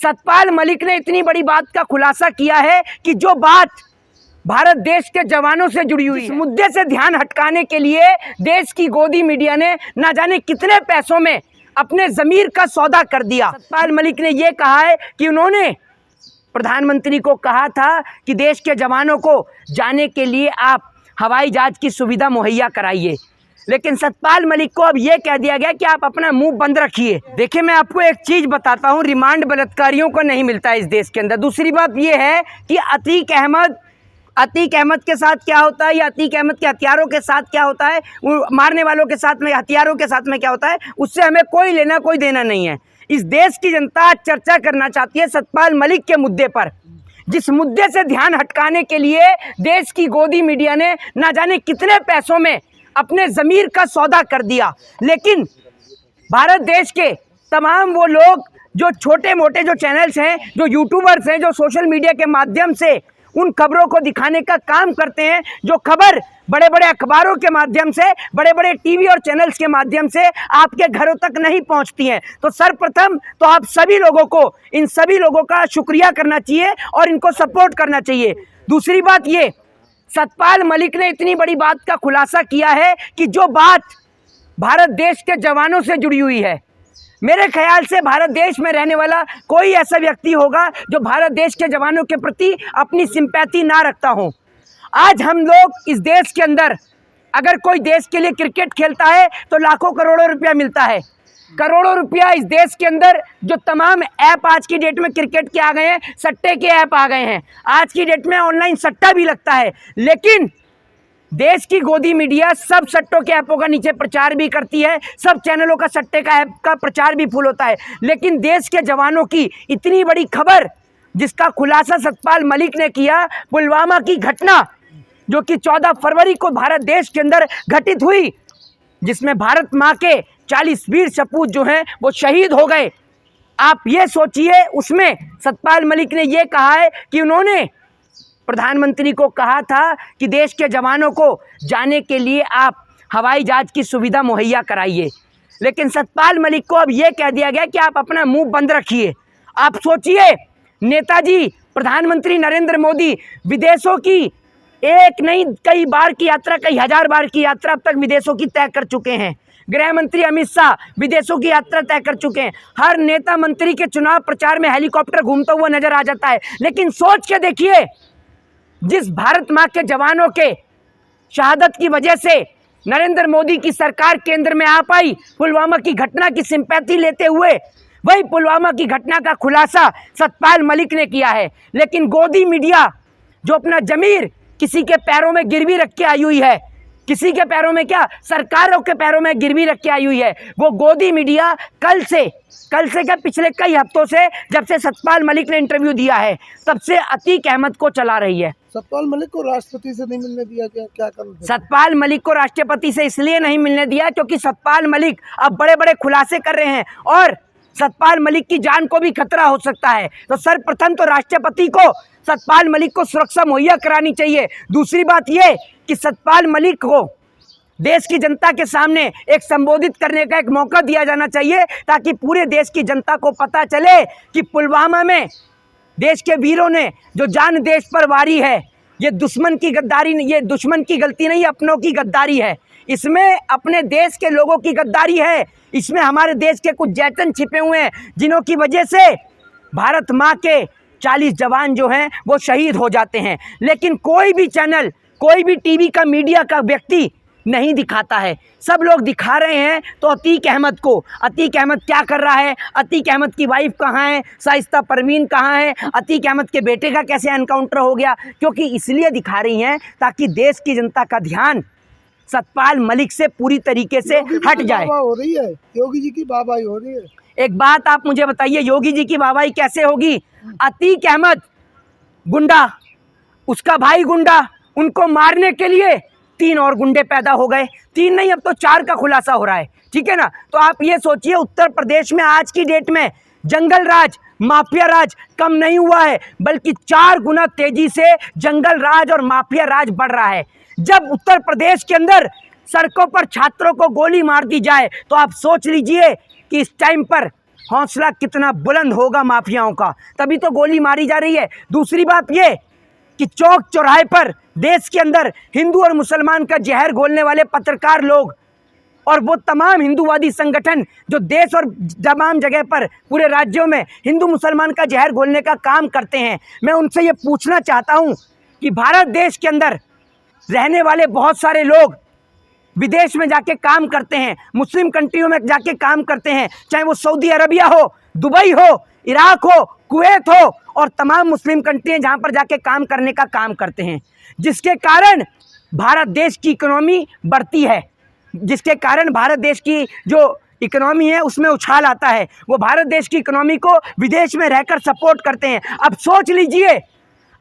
सतपाल मलिक ने इतनी बड़ी बात का खुलासा किया है कि जो बात भारत देश के जवानों से जुड़ी हुई है, इस मुद्दे से ध्यान हटकाने के लिए देश की गोदी मीडिया ने ना जाने कितने पैसों में अपने ज़मीर का सौदा कर दिया। सतपाल मलिक ने यह कहा है कि उन्होंने प्रधानमंत्री को कहा था कि देश के जवानों को जाने के लिए आप हवाई जहाज की सुविधा मुहैया कराइए, लेकिन सतपाल मलिक को अब यह कह दिया गया कि आप अपना मुंह बंद रखिए। देखिए, मैं आपको एक चीज़ बताता हूं, रिमांड बलात्कारियों को नहीं मिलता है इस देश के अंदर। दूसरी बात यह है कि अतीक अहमद के साथ क्या होता है या अतीक अहमद के हथियारों के साथ क्या होता है, मारने वालों के साथ में हथियारों के साथ में क्या होता है, उससे हमें कोई लेना कोई देना नहीं है। इस देश की जनता आज चर्चा करना चाहती है सतपाल मलिक के मुद्दे पर, जिस मुद्दे से ध्यान हटकाने के लिए देश की गोदी मीडिया ने ना जाने कितने पैसों में अपने ज़मीर का सौदा कर दिया। लेकिन भारत देश के तमाम वो लोग जो छोटे मोटे जो चैनल्स हैं, जो यूट्यूबर्स हैं, जो सोशल मीडिया के माध्यम से उन खबरों को दिखाने का काम करते हैं, जो खबर बड़े बड़े अखबारों के माध्यम से, बड़े बड़े टीवी और चैनल्स के माध्यम से आपके घरों तक नहीं पहुंचती हैं, तो सर्वप्रथम तो आप सभी लोगों को, इन सभी लोगों का शुक्रिया करना चाहिए और इनको सपोर्ट करना चाहिए। दूसरी बात ये, सतपाल मलिक ने इतनी बड़ी बात का खुलासा किया है कि जो बात भारत देश के जवानों से जुड़ी हुई है, मेरे ख्याल से भारत देश में रहने वाला कोई ऐसा व्यक्ति होगा जो भारत देश के जवानों के प्रति अपनी सिंपैथी ना रखता हो। आज हम लोग इस देश के अंदर अगर कोई देश के लिए क्रिकेट खेलता है तो लाखों करोड़ों रुपया मिलता है। करोड़ों रुपया इस देश के अंदर जो तमाम ऐप आज की डेट में क्रिकेट के आ गए हैं, सट्टे के ऐप आ गए हैं, आज की डेट में ऑनलाइन सट्टा भी लगता है, लेकिन देश की गोदी मीडिया सब सट्टों के ऐपों का नीचे प्रचार भी करती है, सब चैनलों का सट्टे का ऐप का प्रचार भी फुल होता है, लेकिन देश के जवानों की इतनी बड़ी खबर जिसका खुलासा सतपाल मलिक ने किया, पुलवामा की घटना जो कि 14 फरवरी को भारत देश के अंदर घटित हुई, जिसमें भारत माँ के 40 वीर सपूत जो हैं वो शहीद हो गए। आप ये सोचिए, उसमें सतपाल मलिक ने ये कहा है कि उन्होंने प्रधानमंत्री को कहा था कि देश के जवानों को जाने के लिए आप हवाई जहाज की सुविधा मुहैया कराइए, लेकिन सतपाल मलिक को अब ये कह दिया गया कि आप अपना मुंह बंद रखिए। आप सोचिए, नेताजी प्रधानमंत्री नरेंद्र मोदी विदेशों की एक नहीं कई बार की यात्रा, कई हजार बार की यात्रा अब तक विदेशों की तय कर चुके हैं। गृह मंत्री अमित शाह विदेशों की यात्रा तय कर चुके हैं। हर नेता मंत्री के चुनाव प्रचार में हेलीकॉप्टर घूमता हुआ नजर आ जाता है, लेकिन सोच के देखिए, जिस भारत माँ के जवानों के शहादत की वजह से नरेंद्र मोदी की सरकार केंद्र में आ पाई, पुलवामा की घटना की सिंपैथी लेते हुए, वही पुलवामा की घटना का खुलासा सतपाल मलिक ने किया है। लेकिन गोदी मीडिया जो अपना जमीर किसी के पैरों में गिरवी रख के आई हुई है, किसी के पैरों में क्या, सरकारों के पैरों में गिरवी रख के आई हुई है, वो गोदी मीडिया कल से क्या, पिछले कई हफ्तों से, जब से सतपाल मलिक ने इंटरव्यू दिया है, तब से अतीक अहमद को चला रही है। सतपाल मलिक को राष्ट्रपति से नहीं मिलने दिया, क्या कर? सतपाल मलिक को राष्ट्रपति से इसलिए नहीं मिलने दिया क्योंकि सतपाल मलिक अब बड़े बड़े खुलासे कर रहे हैं और सतपाल मलिक की जान को भी खतरा हो सकता है। तो सर्वप्रथम तो राष्ट्रपति को सतपाल मलिक को सुरक्षा मुहैया करानी चाहिए। दूसरी बात यह कि सतपाल मलिक को देश की जनता के सामने एक संबोधित करने का एक मौका दिया जाना चाहिए, ताकि पूरे देश की जनता को पता चले कि पुलवामा में देश के वीरों ने जो जान देश पर वारी है, ये दुश्मन की गद्दारी, ये दुश्मन की गलती नहीं, अपनों की गद्दारी है। इसमें अपने देश के लोगों की गद्दारी है, इसमें हमारे देश के कुछ जैतन छिपे हुए हैं, जिन्हों की वजह से भारत माँ के 40 जवान जो हैं वो शहीद हो जाते हैं। लेकिन कोई भी चैनल, कोई भी टीवी का, मीडिया का व्यक्ति नहीं दिखाता है। सब लोग दिखा रहे हैं तो अतीक अहमद को। अतीक अहमद क्या कर रहा है, अतीक अहमद की वाइफ कहाँ है, शाइस्ता परवीन कहाँ है, अतीक अहमद के बेटे का कैसे एनकाउंटर हो गया, क्योंकि इसलिए दिखा रही हैं ताकि देश की जनता का ध्यान सतपाल मलिक से पूरी तरीके से हट जाए। हो रही है, योगी जी की वाहवाही हो रही है। एक बात आप मुझे बताइए, योगी जी की वाहवाही कैसे होगी? अतीक अहमद गुंडा, उसका भाई गुंडा, उनको मारने के लिए 3 और गुंडे पैदा हो गए। 3 नहीं, अब तो 4 का खुलासा हो रहा है, ठीक है ना। तो आप ये सोचिए, उत्तर प्रदेश में आज की डेट में जंगल राज, माफिया राज कम नहीं हुआ है, बल्कि 4 गुना तेजी से जंगल राज और माफिया राज बढ़ रहा है। जब उत्तर प्रदेश के अंदर सड़कों पर छात्रों को गोली मार दी जाए, तो आप सोच लीजिए कि इस टाइम पर हौसला कितना बुलंद होगा माफियाओं का, तभी तो गोली मारी जा रही है। दूसरी बात ये कि चौक चौराहे पर देश के अंदर हिंदू और मुसलमान का जहर घोलने वाले पत्रकार लोग और वो तमाम हिंदूवादी संगठन जो देश और तमाम जगह पर पूरे राज्यों में हिंदू मुसलमान का जहर घोलने का काम करते हैं, मैं उनसे ये पूछना चाहता हूँ कि भारत देश के अंदर रहने वाले बहुत सारे लोग विदेश में जाके काम करते हैं, मुस्लिम कंट्रियों में जाके काम करते हैं, चाहे वो सऊदी अरबिया हो, दुबई हो, इराक हो, कुवैत हो और तमाम मुस्लिम कंट्रियाँ जहाँ पर जाके काम करने का काम करते हैं, जिसके कारण भारत देश की इकोनॉमी बढ़ती है, जिसके कारण भारत देश की जो इकोनॉमी है उसमें उछाल आता है। वो भारत देश की इकोनॉमी को विदेश में रहकर सपोर्ट करते हैं। अब सोच लीजिए,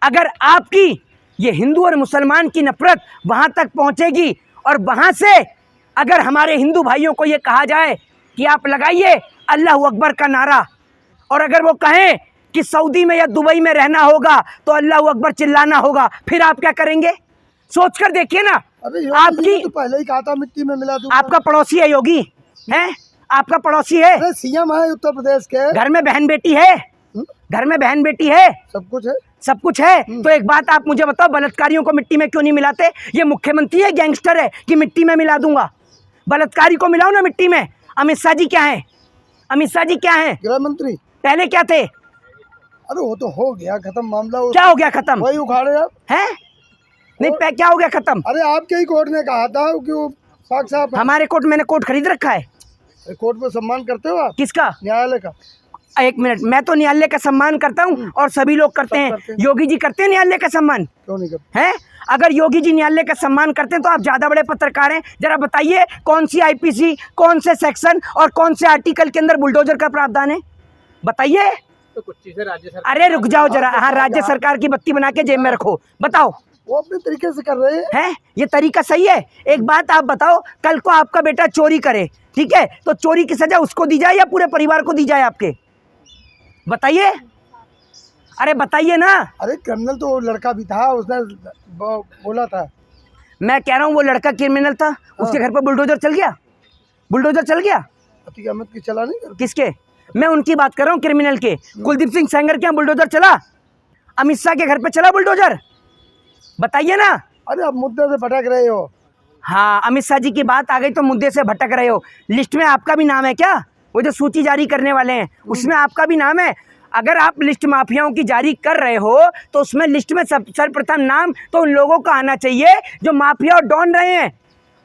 अगर आपकी ये हिंदू और मुसलमान की नफरत वहाँ तक पहुँचेगी और वहाँ से अगर हमारे हिंदू भाइयों को ये कहा जाए कि आप लगाइए अल्लाह अकबर का नारा, और अगर वो कहें कि सऊदी में या दुबई में रहना होगा तो अल्लाह अकबर चिल्लाना होगा, फिर आप क्या करेंगे? सोच कर देखिए ना। अरे आपकी तो पहले ही कहा था मिट्टी में मिला दूंगा। आपका पड़ोसी है योगी, है आपका पड़ोसी है, अरे सीएम है उत्तर प्रदेश के, घर में बहन बेटी है, घर में बहन बेटी है, सब कुछ है, सब कुछ है। तो एक बात आप मुझे बताओ, बलात्कारियों को मिट्टी में क्यों नहीं मिलाते? ये मुख्यमंत्री है, गैंगस्टर है कि मिट्टी में मिला दूंगा? बलात्कारी को मिलाओ ना मिट्टी में। अमित शाह जी क्या है? अमित शाह जी क्या है? गृह मंत्री। पहले क्या थे? अरे वो तो हो गया खत्म मामला। क्या हो गया खत्म? वही उखाड़े आप है नहीं, क्या हो गया खत्म? अरे आपके ही कोर्ट ने कहा था कि वो पाक साहब। हमारे कोर्ट, मैंने कोर्ट खरीद रखा है। कोर्ट में सम्मान करते हो आप? किसका? न्यायालय का। एक मिनट, मैं तो न्यायालय का सम्मान करता हूँ और सभी लोग करते हैं। योगी जी करते हैं न्यायालय का सम्मान? क्यों नहीं करते हैं? अगर योगी जी न्यायालय का सम्मान करते हैं तो आप ज्यादा बड़े पत्रकार हैं। जरा बताइए कौन सी आईपीसी, कौन से सेक्शन और कौन से आर्टिकल के अंदर बुलडोजर का प्रावधान है? बताइए। तो कुछ चीजें राज्य सरकार। अरे रुक जाओ जरा, हाँ राज्य सरकार की बत्ती बना के जेब में रखो। बताओ, वो अपने तरीके से कर रहे हैं ये तरीका सही है? एक बात आप बताओ, कल को आपका बेटा चोरी करे, ठीक है, तो चोरी की सजा उसको दी जाए या पूरे परिवार को दी जाए? आपके बताइए, अरे बताइए ना। अरे क्रिमिनल तो लड़का भी था, उसने बोला था। मैं कह रहा हूँ वो लड़का क्रिमिनल था, उसके घर पर बुलडोजर चल गया, बुलडोजर चल गया। अतीक अहमद की चला नहीं? किसके? मैं उनकी बात कर रहा हूँ, क्रिमिनल के। कुलदीप सिंह सेंगर के यहाँ बुलडोजर चला? अमित शाह के घर पे चला बुलडोजर? बताइए ना। अरे आप मुद्दे से भटक रहे हो। हाँ, अमित शाह जी की बात आ गई तो मुद्दे से भटक रहे हो। लिस्ट में आपका भी नाम है क्या? वो जो सूची जारी करने वाले हैं उसमें आपका भी नाम है? अगर आप लिस्ट माफियाओं की जारी कर रहे हो तो उसमें लिस्ट में सर्वप्रथम नाम तो उन लोगों का आना चाहिए जो माफिया और डॉन रहे हैं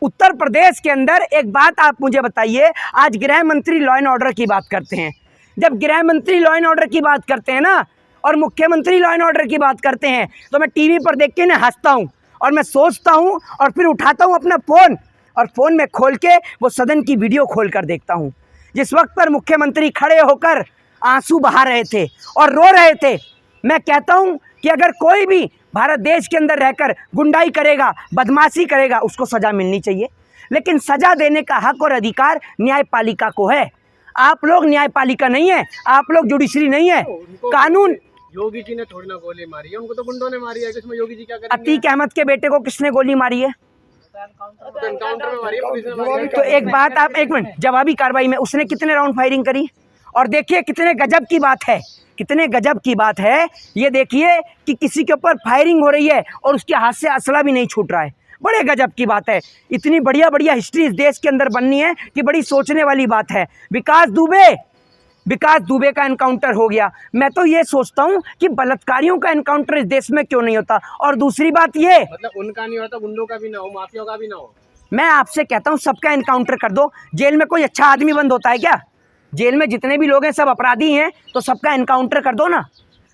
उत्तर प्रदेश के अंदर। एक बात आप मुझे बताइए, आज गृह मंत्री लॉ एंड ऑर्डर की बात करते हैं। जब गृह मंत्री लॉ एंड ऑर्डर की बात करते हैं ना और मुख्यमंत्री लॉ एंड ऑर्डर की बात करते हैं तो मैं टीवी पर देख के ना हंसता हूँ और मैं सोचता हूँ और फिर उठाता हूँ अपना फ़ोन और फ़ोन में खोल के वो सदन की वीडियो खोल कर देखता हूँ जिस वक्त पर मुख्यमंत्री खड़े होकर आंसू बहा रहे थे और रो रहे थे। मैं कहता हूँ कि अगर कोई भी भारत देश के अंदर रहकर गुंडाई करेगा, बदमाशी करेगा, उसको सज़ा मिलनी चाहिए, लेकिन सज़ा देने का हक और अधिकार न्यायपालिका को है। आप लोग न्यायपालिका नहीं है, आप लोग जुडिशरी नहीं है। कानून योगी जी ने थोड़ी ना गोली मारी है, उनको तो गुंडों ने मारी है। इसमें योगी जी क्या करेंगे? अतीक अहमद के बेटे को किसने गोली मारी है? तो एनकाउंटर में मारी है, पुलिस ने मारी है। तो एक बात आप, एक मिनट, जवाबी कार्रवाई में उसने कितने राउंड फायरिंग करी? और देखिए कितने गजब की बात है, कितने गजब की बात है ये देखिए कि किसी के ऊपर फायरिंग हो रही है और उसके हाथ से असला भी नहीं छूट रहा है। बड़े गजब की बात है। इतनी बढ़िया बढ़िया हिस्ट्री इस देश के अंदर बननी है कि बड़ी सोचने वाली बात है। विकास दुबे का एनकाउंटर हो गया। मैं तो ये सोचता हूँ कि बलात्कारियों का एनकाउंटर इस देश में क्यों नहीं होता। और दूसरी बात ये, मतलब उनका नहीं होता, गुंडों का भी ना हो, माफियाओं का भी ना हो। मैं आपसे कहता हूँ सबका एनकाउंटर कर दो। जेल में कोई अच्छा आदमी बंद होता है क्या? जेल में जितने भी लोग हैं सब अपराधी हैं, तो सबका एनकाउंटर कर दो ना,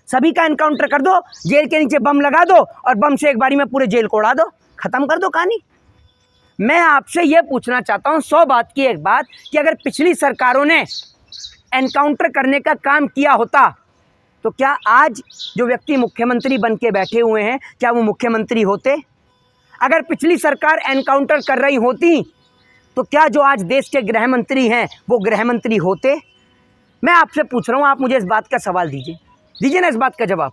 सभी का एनकाउंटर कर दो। जेल के नीचे बम लगा दो और बम से एक बारी में पूरे जेल को उड़ा दो, ख़त्म कर दो कहानी। मैं आपसे ये पूछना चाहता हूँ 100 बात की एक बात कि अगर पिछली सरकारों ने एनकाउंटर करने का काम किया होता तो क्या आज जो व्यक्ति मुख्यमंत्री बन के बैठे हुए हैं क्या वो मुख्यमंत्री होते? अगर पिछली सरकार एनकाउंटर कर रही होती तो क्या जो आज देश के गृह मंत्री हैं वो गृह मंत्री होते? मैं आपसे पूछ रहा हूँ, आप मुझे इस बात का सवाल दीजिए ना, इस बात का जवाब।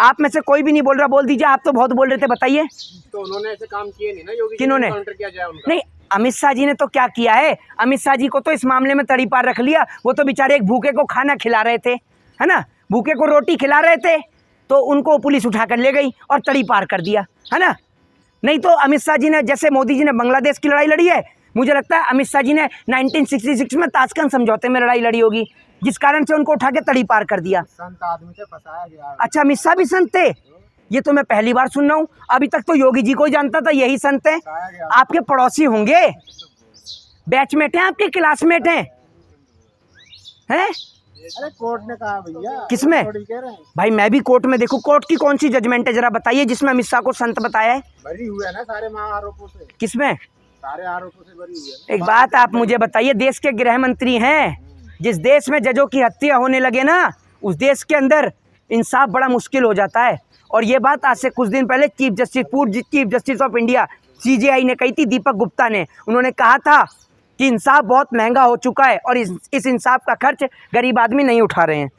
आप में से कोई भी नहीं बोल रहा, बोल दीजिए। आप तो बहुत बोल रहे थे, बताइए। तो उन्होंने ऐसे काम किए नहीं ना योगी जी, किन्होंने? एनकाउंटर किया जाए उनका। नहीं, अमित शाह जी ने तो क्या किया है, अमित शाह जी को तो इस मामले में तड़ी पार रख लिया। वो तो बेचारे एक भूखे को खाना खिला रहे थे, है ना, भूखे को रोटी खिला रहे थे, तो उनको पुलिस उठा कर ले गई और तड़ी पार कर दिया, है ना। नहीं तो अमित शाह जी ने, जैसे मोदी जी ने बांग्लादेश की लड़ाई लड़ी है, मुझे लगता है अमित शाह जी ने 1966 में ताशकंद समझौते में लड़ाई लड़ी होगी, जिस कारण से उनको उठा के तड़ी पार कर दिया। संत आदमी से फंसाया गया। अच्छा, अमित शाह भी संत थे? ये तो मैं पहली बार सुन रहा हूँ। अभी तक तो योगी जी को ही जानता था यही संत है। आपके पड़ोसी होंगे, बैचमेट हैं, आपके क्लासमेट हैं? अरे कोर्ट ने कहा भैया। किसमें? कह रहे हैं भाई मैं भी कोर्ट में देखूं, कोर्ट की कौन सी जजमेंट है जरा बताइए जिसमें अमित शाह को संत बताया है? बरी हुए ना सारे आरोपों से। किसमें? सारे आरोपों से बरी हुए। एक बात आप मुझे बताइए, देश के गृह मंत्री हैं, जिस देश में जजों की हत्या होने लगे ना, उस देश के अंदर इंसाफ बड़ा मुश्किल हो जाता है। और ये बात आज से कुछ दिन पहले पूर्व chief justice of India CJI ने कही थी, दीपक गुप्ता ने। उन्होंने कहा था कि इंसाफ बहुत महंगा हो चुका है और इस इंसाफ का खर्च गरीब आदमी नहीं उठा रहे हैं।